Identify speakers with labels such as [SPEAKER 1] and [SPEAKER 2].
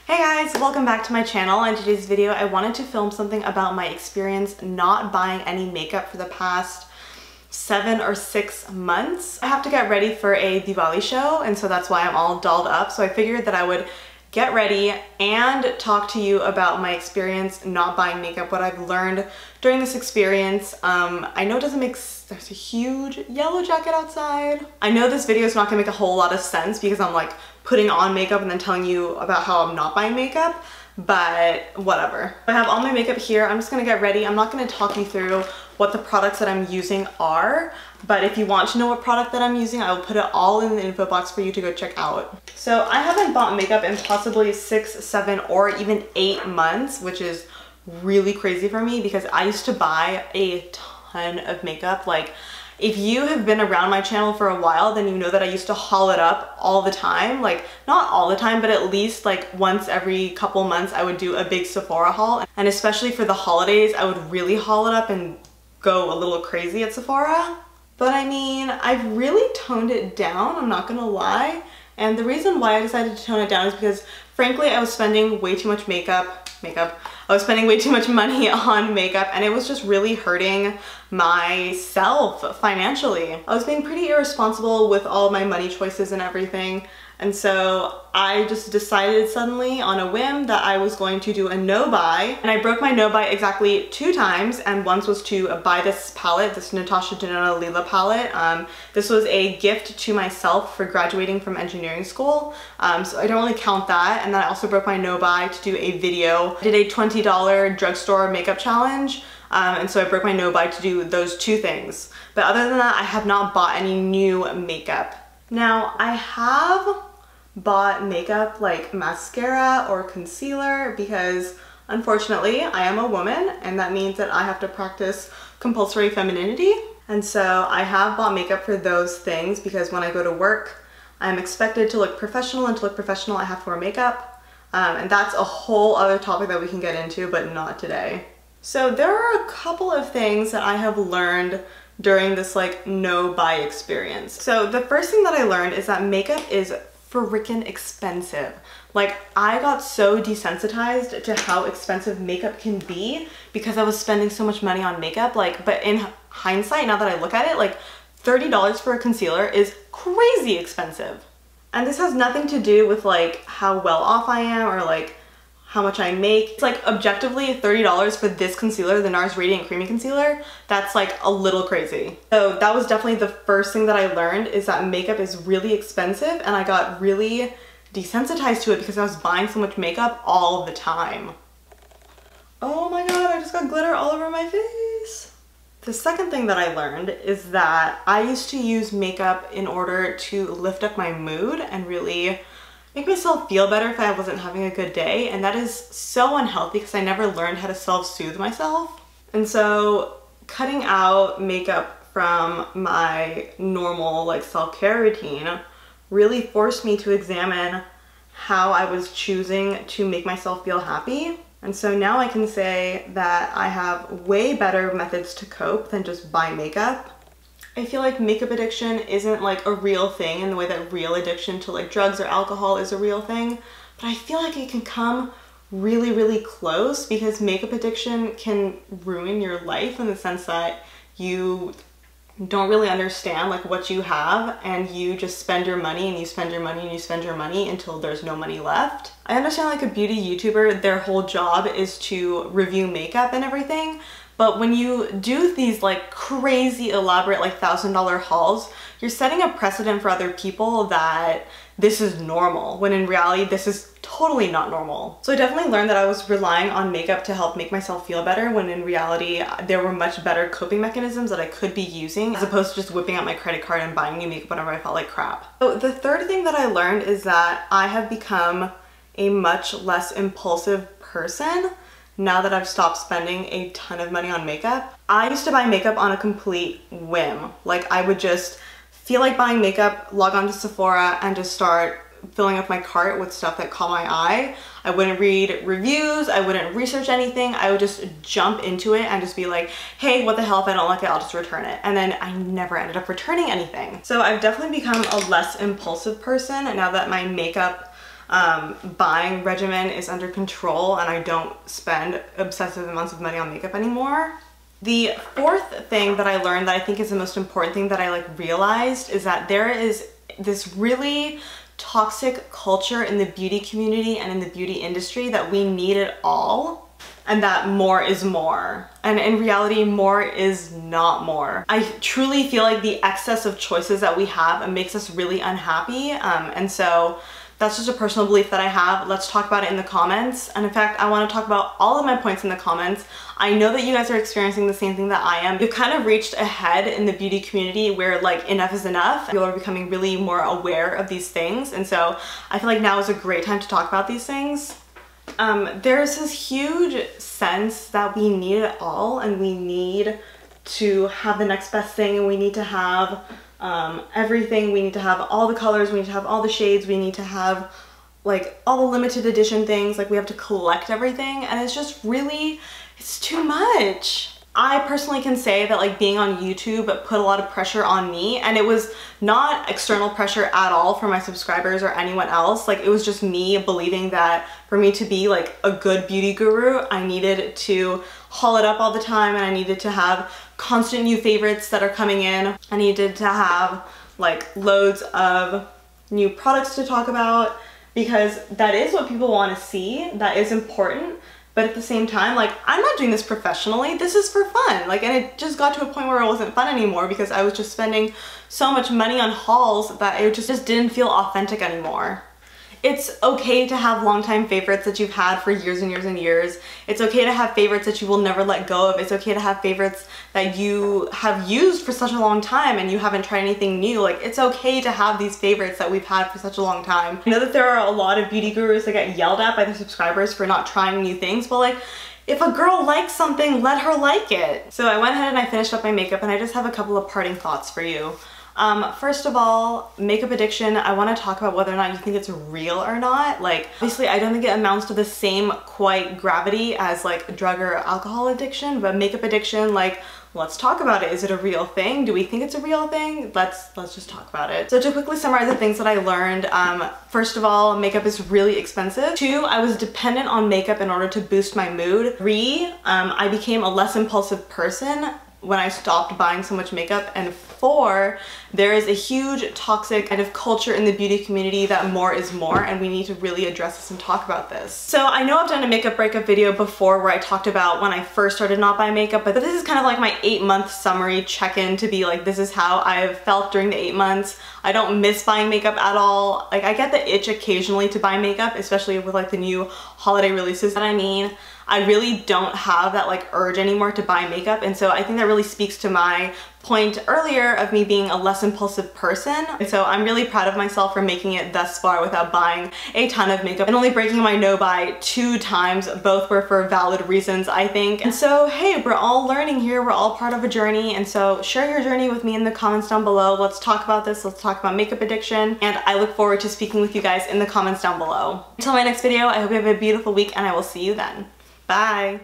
[SPEAKER 1] Hey guys, welcome back to my channel. In today's video, I wanted to film something about my experience not buying any makeup for the past 7 or 6 months. I have to get ready for a Diwali show, and so that's why I'm all dolled up. So I figured that I would get ready and talk to you about my experience not buying makeup, what I've learned during this experience. I know it doesn't make there's a huge yellow jacket outside. I know this video is not gonna make a whole lot of sense because I'm like putting on makeup and then telling you about how I'm not buying makeup, but whatever. I have all my makeup here. I'm just gonna get ready. I'm not gonna talk you through what the products that I'm using are, but if you want to know what product that I'm using, I will put it all in the info box for you to go check out. So I haven't bought makeup in possibly 6, 7, or even 8 months, which is really crazy for me because I used to buy a ton of makeup. Like, if you have been around my channel for a while, then you know that I used to haul it up all the time. Like, not all the time, but at least like once every couple months I would do a big Sephora haul. And especially for the holidays, I would really haul it up and go a little crazy at Sephora. But I mean, I've really toned it down, I'm not gonna lie. And the reason why I decided to tone it down is because frankly, I was spending way too much I was spending way too much money on makeup, and it was just really hurting myself financially. I was being pretty irresponsible with all my money choices and everything. And so I just decided suddenly on a whim that I was going to do a no-buy. And I broke my no-buy exactly 2 times, and once was to buy this palette, this Natasha Denona Lila palette. This was a gift to myself for graduating from engineering school. So I don't really count that. And then I also broke my no-buy to do a video. I did a $20 drugstore makeup challenge. And so I broke my no-buy to do those 2 things. But other than that, I have not bought any new makeup. Now, I have bought makeup like mascara or concealer because unfortunately I am a woman, and that means that I have to practice compulsory femininity. And so I have bought makeup for those things because when I go to work, I'm expected to look professional, and to look professional I have to wear makeup. And that's a whole other topic that we can get into, but not today. So there are a couple of things that I have learned during this like no-buy experience. So the first thing that I learned is that makeup is freaking expensive. Like, I got so desensitized to how expensive makeup can be because I was spending so much money on makeup. Like, but in hindsight, now that I look at it, like $30 for a concealer is crazy expensive. And this has nothing to do with like how well off I am or like how much I make. It's like objectively $30 for this concealer, the NARS Radiant Creamy Concealer. That's like a little crazy. So that was definitely the first thing that I learned, is that makeup is really expensive, and I got really desensitized to it because I was buying so much makeup all the time. Oh my god, I just got glitter all over my face. The second thing that I learned is that I used to use makeup in order to lift up my mood and really make myself feel better if I wasn't having a good day, and that is so unhealthy because I never learned how to self-soothe myself. And so cutting out makeup from my normal like self-care routine really forced me to examine how I was choosing to make myself feel happy. And so now I can say that I have way better methods to cope than just buy makeup. I feel like makeup addiction isn't like a real thing in the way that real addiction to like drugs or alcohol is a real thing, but I feel like it can come really, really close because makeup addiction can ruin your life in the sense that you don't really understand like what you have, and you just spend your money and you spend your money and you spend your money until there's no money left. I understand like a beauty YouTuber, their whole job is to review makeup and everything. But when you do these like crazy elaborate like $1,000 hauls, you're setting a precedent for other people that this is normal, when in reality this is totally not normal. So I definitely learned that I was relying on makeup to help make myself feel better, when in reality there were much better coping mechanisms that I could be using as opposed to just whipping out my credit card and buying new makeup whenever I felt like crap. So the third thing that I learned is that I have become a much less impulsive person now that I've stopped spending a ton of money on makeup. I used to buy makeup on a complete whim. Like, I would just feel like buying makeup, log on to Sephora, and just start filling up my cart with stuff that caught my eye. I wouldn't read reviews, I wouldn't research anything, I would just jump into it and just be like, hey, what the hell, if I don't like it, I'll just return it. And then I never ended up returning anything. So I've definitely become a less impulsive person now that my makeup buying regimen is under control and I don't spend obsessive amounts of money on makeup anymore. The fourth thing that I learned that I think is the most important thing that I like realized is that there is this really toxic culture in the beauty community and in the beauty industry that we need it all, and that more is more. And in reality, more is not more. I truly feel like the excess of choices that we have makes us really unhappy. And so that's just a personal belief that I have. Let's talk about it in the comments. And in fact, I want to talk about all of my points in the comments. I know that you guys are experiencing the same thing that I am. You've kind of reached a head in the beauty community where like enough is enough. People are becoming really more aware of these things. And so I feel like now is a great time to talk about these things. There's this huge sense that we need it all and we need to have the next best thing, and we need to have everything. We need to have all the colors, we need to have all the shades, we need to have like all the limited edition things, like we have to collect everything, and it's just really, it's too much. I personally can say that like being on YouTube put a lot of pressure on me, and it was not external pressure at all from my subscribers or anyone else. Like it was just me believing that for me to be like a good beauty guru, I needed to haul it up all the time, and I needed to have constant new favorites that are coming in. I needed to have like loads of new products to talk about, because that is what people want to see, that is important. But at the same time, like, I'm not doing this professionally, this is for fun. Like, and it just got to a point where it wasn't fun anymore because I was just spending so much money on hauls that it just didn't feel authentic anymore. It's okay to have longtime favorites that you've had for years and years and years. It's okay to have favorites that you will never let go of. It's okay to have favorites that you have used for such a long time and you haven't tried anything new. Like, it's okay to have these favorites that we've had for such a long time. I know that there are a lot of beauty gurus that get yelled at by their subscribers for not trying new things, but like, if a girl likes something, let her like it. So I went ahead and I finished up my makeup, and I just have a couple of parting thoughts for you. First of all, makeup addiction, I want to talk about whether or not you think it's real or not. Like, obviously I don't think it amounts to the same quite gravity as like drug or alcohol addiction, but makeup addiction, like, let's talk about it. Is it a real thing? Do we think it's a real thing? Let's just talk about it. So to quickly summarize the things that I learned, first of all, makeup is really expensive. 2, I was dependent on makeup in order to boost my mood. 3, I became a less impulsive person when I stopped buying so much makeup. And 4, there is a huge toxic kind of culture in the beauty community that more is more, and we need to really address this and talk about this. So I know I've done a makeup breakup video before where I talked about when I first started not buying makeup, but this is kind of like my 8-month summary check-in to be like, this is how I've felt during the 8 months. I don't miss buying makeup at all. Like, I get the itch occasionally to buy makeup, especially with like the new holiday releases that I mean. I really don't have that like urge anymore to buy makeup, and so I think that really speaks to my point earlier of me being a less impulsive person. And so I'm really proud of myself for making it thus far without buying a ton of makeup and only breaking my no buy 2 times. Both were for valid reasons, I think. And so, hey, we're all learning here. We're all part of a journey. And so share your journey with me in the comments down below. Let's talk about this. Let's talk about makeup addiction. And I look forward to speaking with you guys in the comments down below. Until my next video, I hope you have a beautiful week, and I will see you then. Bye.